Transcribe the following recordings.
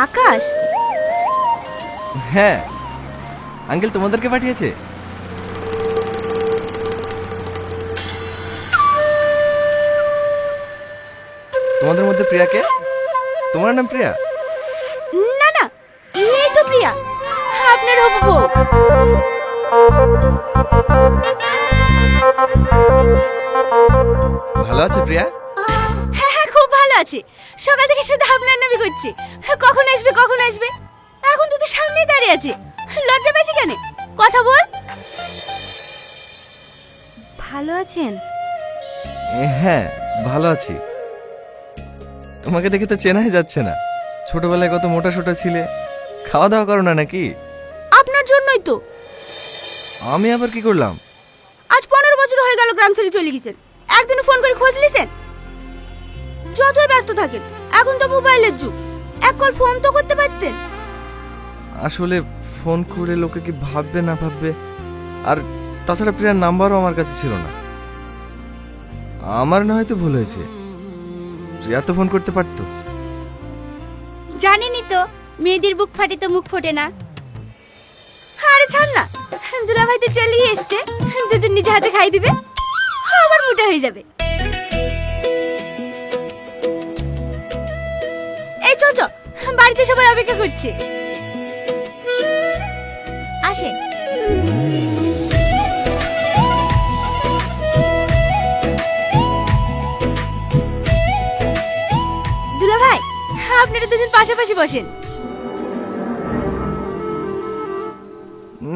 আকাশ? হ্যাঁ, আঙ্কেল তোমাদেরকে পাঠিয়েছে। তোমাদের মধ্যে প্রিয়াকে? তোমার নাম প্রিয়া? না না, এই তো প্রিয়া, আপনার হবু বউ। ভালো আছে প্রিয়া? হ্যাঁ হ্যাঁ, খুব ভালো আছে। সকাল থেকে শুধু আপনার নামই করছি, কখন আসবে কখন আসবে। এখন তো তোর সামনেই দাঁড়িয়ে আছে, লজ্জা পাচ্ছি কেন? কথা বল। ভালো আছেন? হ্যাঁ, ভালো আছি। তোমাকে দেখে তো চেনাই যাচ্ছে না। ছোটবেলায় কত মোটা সোটা ছিলে, খাওয়া দাওয়া করো না নাকি? আপনার জন্যই তো। আমি আবার কি করলাম? আজ 15 বছর হয়ে গেল গ্রাম ছেড়ে চলে গেছেন, একদিন ফোন করে খোঁজ নিছেন? যতই ব্যস্ত থাকেন, এখন তো মোবাইলের যুগ, এক কল ফোন তো করতে পারতেন। আসলে ফোন করে লোকে কি ভাববে না ভাববে, আর তাছাড়া প্রিয়ার নাম্বারও আমার কাছে ছিল না। আমার না হয়তো ভুল হয়েছে, প্রিয়া তো ফোন করতে পারতো। জানেনই তো, মেয়েদের বুক ফাটে তো মুখ ফোটে না। আরে ছাড় না, দুলা ভাই তো চলেই এসছে, দুদিন নিজে হাতে খাই দিবে, আবার মোটা হয়ে যাবে। এই চল চল, বাড়িতে সবাই অপেক্ষা করছে, আসেন। দুলা ভাই, আপনারা দুজন পাশাপাশি বসেন।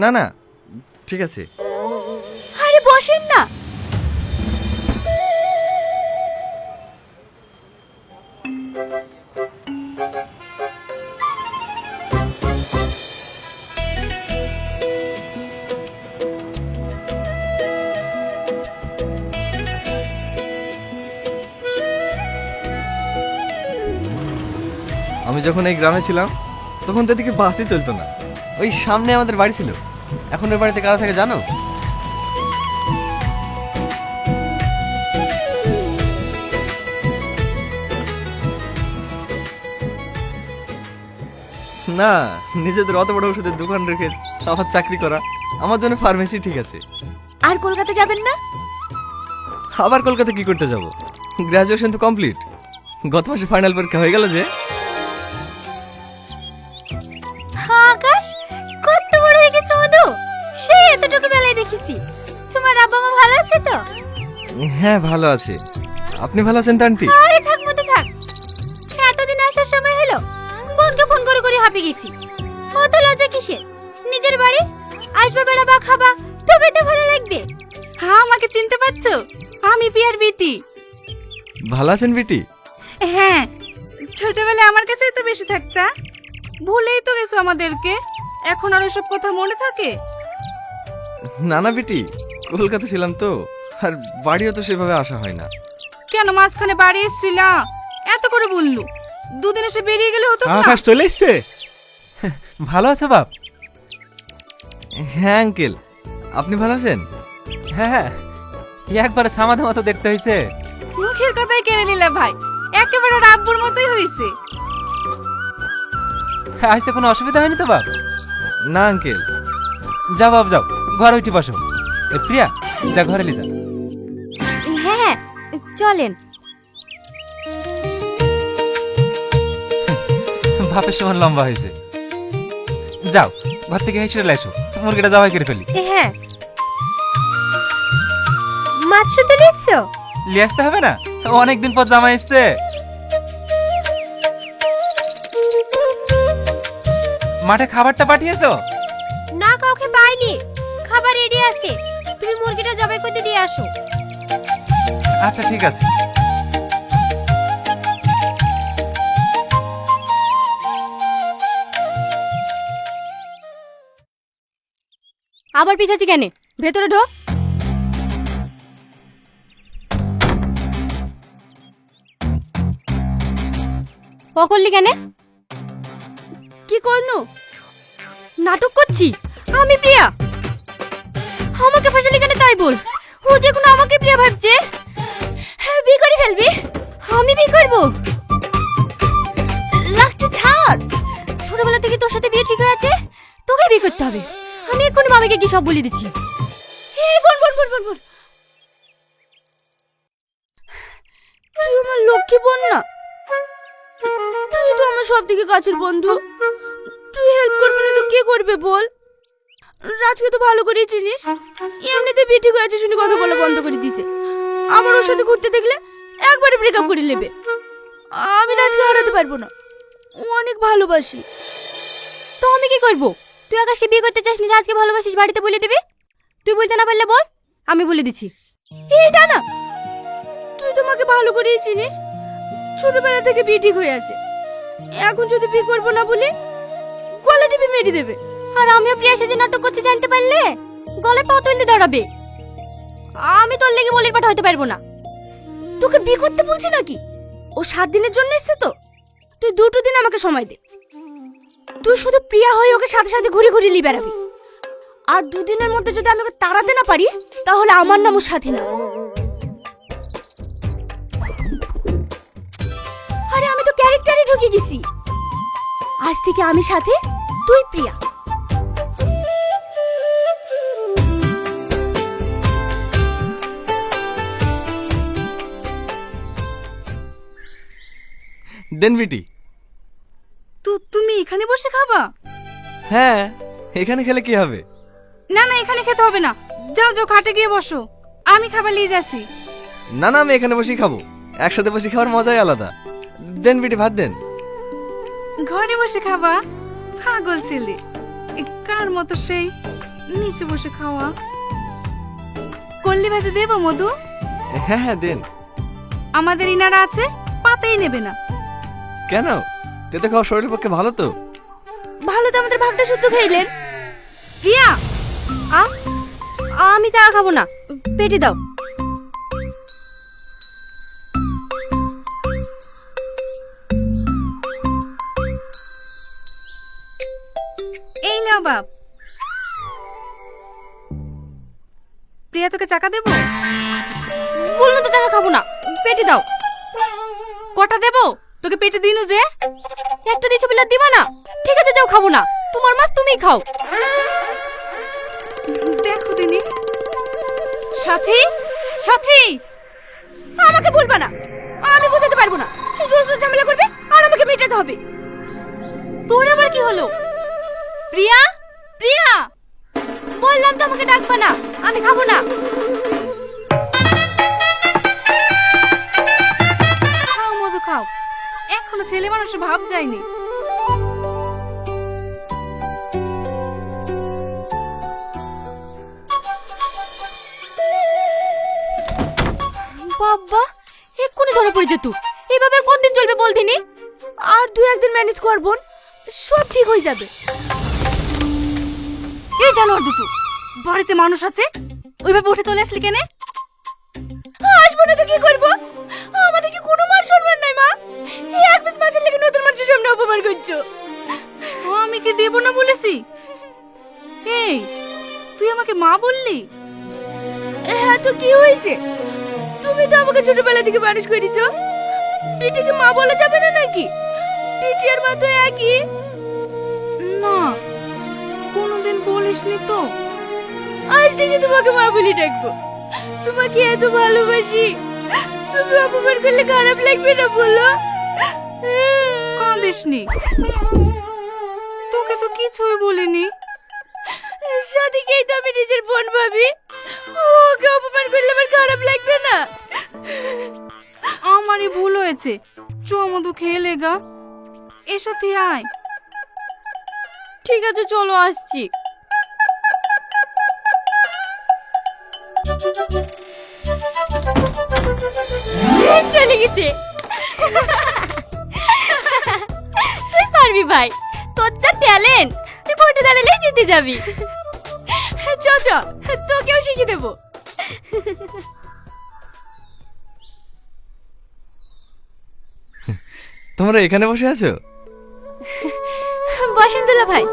না না, ঠিক আছে। আরে বসেন না। আমি যখন এই গ্রামে ছিলাম তখন তো এদিকে বাসই চলতো না। ওই সামনে আমাদের বাড়ি ছিল, এখন ওই বাড়িতে কারা থাকে জানো? না, নিজেদের অত বড় ওষুধের দোকান রেখে আবার চাকরি করা, আমার জন্য ফার্মেসি ঠিক আছে। আর কলকাতা যাবেন না? আবার কলকাতা কি করতে যাব? গ্রাজুয়েশন তো কমপ্লিট, গত মাসে ফাইনাল পরীক্ষা হয়ে গেল যে। আকাশ, কত বড় হয়ে গেছে মধু, সেই এতটুকু বেলায় দেখেছি। তোমার আব্বা মা ভালো আছে তো? হ্যাঁ ভালো আছে। আপনি ভালো আছেন তো আন্টি? আরে থাক মতো থাক, এতদিন আসার সময় হলো, বোনকে ফোন করে করে হাঁপে গেছি। অত লজ্জা কিসের? নিজের বাড়ি আসবে, বেড়াবা, খাবা, তবে তো ভালো লাগবে। হ্যাঁ, আমাকে চিনতে পারছো? আমি পিয়ার বিটি। ভালো আছেন বিটি? হ্যাঁ, ছোটবেলায় আমার কাছেই তো বেশি থাকতা, ভুলেই তো গেছো আমাদেরকে। এখন আর এসব কথা মনে থাকে? না না বিটি, কলকাতা ছিলাম তো, আর বাড়িও তো সেভাবে আসা হয় না। কেন মাঝখানে বাড়ি এসেছিলা? এত করে বললু, দুদিন এসে বেরিয়ে গেলে হতো না? আকাশ চলে এসছে। ভালো আছে বাপ? হ্যাঁ আঙ্কেল, আপনি ভালো আছেন? হ্যাঁ, একবারে সামাদের মতো দেখতে হয়েছে। মুখের কথাই কেড়ে নিলা ভাই, একেবারে ওর আব্বুর মতোই হয়েছে। আসতে কোনো অসুবিধা হয়নি তো বাপ? না আঙ্কেল। যাও বাপ যাও, ঘরে উঠি বসো। এ প্রিয়া, যা ঘরে লি যা। হ্যাঁ চলেন। বাপের সমান লম্বা হয়েছে। যাও ঘর থেকে হেসে চলে এসো, মুরগিটা জবাই করে ফেলি। হ্যাঁ, মাছ শুধু এসছো? লিয়ে আসতে হবে না, অনেকদিন পর জামাই এসছে। মাঠে খাবারটা পাঠিয়েছো? না, কাউকে পাইনি, খাবার রেডি আছে, তুমি মুরগিটা জবাই করতে দিয়ে আসো। আচ্ছা ঠিক আছে। আবার পিছাচ্ছি কেন? ভেতরে ঢোক। ও করলি কেন? কি করনু? নাটক করছি আমি প্রিয়া। আমাকে ফাঁসালি কেন তাই বল। ও যে কোনো আমাকে প্রিয়া ভাবছে। হ্যাঁ, বিয়ে করে ফেলবি? আমি বিয়ে করবো? লাগছে ছাড়, ছোটবেলা থেকে তোর সাথে বিয়ে ঠিক হয়ে আছে, তোকে বিয়ে করতে হবে। আমি এক্ষুনি মামিকে কি সব বলে দিচ্ছি। এই বল বল বল বল বল। তুই আমার লক্ষ্মী বোন না? তুই তো আমার সব থেকে কাছের বন্ধু। তুই হেল্প করবি না তো কে করবে বল? রাজকে তো ভালো করেই চিনিস। এমনিতে বিয়ে ঠিক হয়ে আছে শুনে কথা বলা বন্ধ করে দিয়েছে। আমার ওর সাথে ঘুরতে দেখলে একবারে ব্রেকআপ করে নেবে। আমি রাজকে হারাতে পারবো না, ও অনেক ভালোবাসি। তো আমি কি করবো? তুই আকাশকে বিয়ে করতে চাসনি, রাজকে ভালোবাসিস, বাড়িতে বলে দিবি। তুই বলতে না পারলে বল, আমি বলে দিচ্ছি। এটা না, তুই তোমাকে ভালো করেই চিনিস। ছোটবেলা থেকে বিয়ে ঠিক হয়ে আছে। এখন যদি বিয়ে করবো না বলে গলা টিপে মেরে দেবে। আর আমিও প্রিয়া সেজে নাটক করতে জানতে পারলে গলায় পা তুলতে দাঁড়াবে। আমি তোর লেগে বলির পাঠা হইতে পারবো না। তোকে বিয়ে করতে বলছি নাকি? ও 7 দিনের জন্য এসেছে তো। তুই 2 দিন আমাকে সময় দে। তুই শুধু প্রিয়া হয়ে ওকে সাথে সাথে ঘুরে ঘুরে নিয়ে বেড়াবি। আর 2 দিনের মধ্যে যদি আমি ওকে তাড়াতে না পারি, তাহলে আমার নামও সাথী না। আরে আমি তো ক্যারেক্টারে ঢুকে গেছি। আজ থেকে আমি সাথে, তুই প্রিয়া। দেন বিটি। তুমি এখানে বসে খাবা? হ্যাঁ, এখানে খেলে কি হবে? না না, এখানে খেতে হবে না। যাও যাও, খাটে গিয়ে বসো, আমি খাবার নিয়ে যাচ্ছি। না না, আমি এখানে বসেই খাবো। একসাথে বসে খাওয়ার মজাই আলাদা। দেন বিটি, ভাত দেন। ঘরে বসে খাবা? পাগল ছেলে, কার মতো সেই নিচে বসে খাওয়া। কল্লি ভাজি দেবো মধু? হ্যাঁ হ্যাঁ দেন। আমাদের ইনারা আছে, পাতেই নেবে না। কেন? তেতে খাওয়া শরীরের পক্ষে ভালো তো। ভালো তো আমাদের ভাগটা শুদ্ধ খাইলেন। প্রিয়া, আমি চা খাবো না, পেটে দাও। এই নাও বাপ। প্রিয়া, তোকে চাকা দেবো? বললো তো টাকা খাবো না, পেটে দাও। কটা দেবো তোকে? পেটে দিনু যে একটা দিছো বিলা দিবা না? ঠিক আছে যাও, খাবো না। তোমার মাছ তুমিই খাও। দেখো দিনি। সাথী, সাথী, আমাকে বলবা না, আমি বোঝাতে পারবো না। রোজ রোজ ঝামেলা করবে আর আমাকে মেটাতে হবে। তোর আবার কি হলো? প্রিয়া, প্রিয়া, বললাম তো আমাকে ডাকবা না, আমি খাবো না। খাও মধু খাও, এখনো ছেলে মানুষের ভাব যায়নি। বাবা, এক্ষুনি ধরে পড়ে যেত। এইভাবে আর কতদিন চলবে বল দিনি? আর 2-1 দিন ম্যানেজ করব, সব ঠিক হয়ে যাবে। এই জানোয়ার দুটো, বাড়িতে মানুষ আছে, ওইভাবে উঠে চলে আসলি কেনে? আসবো না তো কি করবো? আমাদের কি কোনো মান সম্মান নাই মা? এই এক পিস মাছের লেগে নতুন মানুষের সামনে অপমান করছো। আমি কি দেব না বলেছি? এই, তুই আমাকে মা বললি? হ্যাঁ তো কি হয়েছে? তুমি তো আমাকে ছোটবেলা থেকে মানুষ করেছো। বিটিকে মা বলা যাবে না নাকি? বিটি আর মা তো একই। না, কোনোদিন বলিসনি তো। আজ থেকে তোমাকে মা বলে ডাকবো। তোমাকে এত ভালোবাসি, তুমি অপমান করলে খারাপ লাগবে না বলো? কাঁদিসনি, তোকে তো কিছুই বলিনি। সাথীকেই তো আমি নিজের বোন ভাবি। ওকে অপমান করলে আমার খারাপ লাগবে না? আমারই ভুল হয়েছে। চ মধু খেয়ে লেগা, এর সাথে আয়। ঠিক আছে চলো, আসছি। চলে গেছে। তুই পারবি ভাই, তোর যা ট্যালেন্ট, তুই ভোটে দাঁড়ালেই জিতে যাবি। চ চ, তোকেও শিখিয়ে দেবো। তোমরা এখানে বসে আছো? বসেন দুলা ভাই।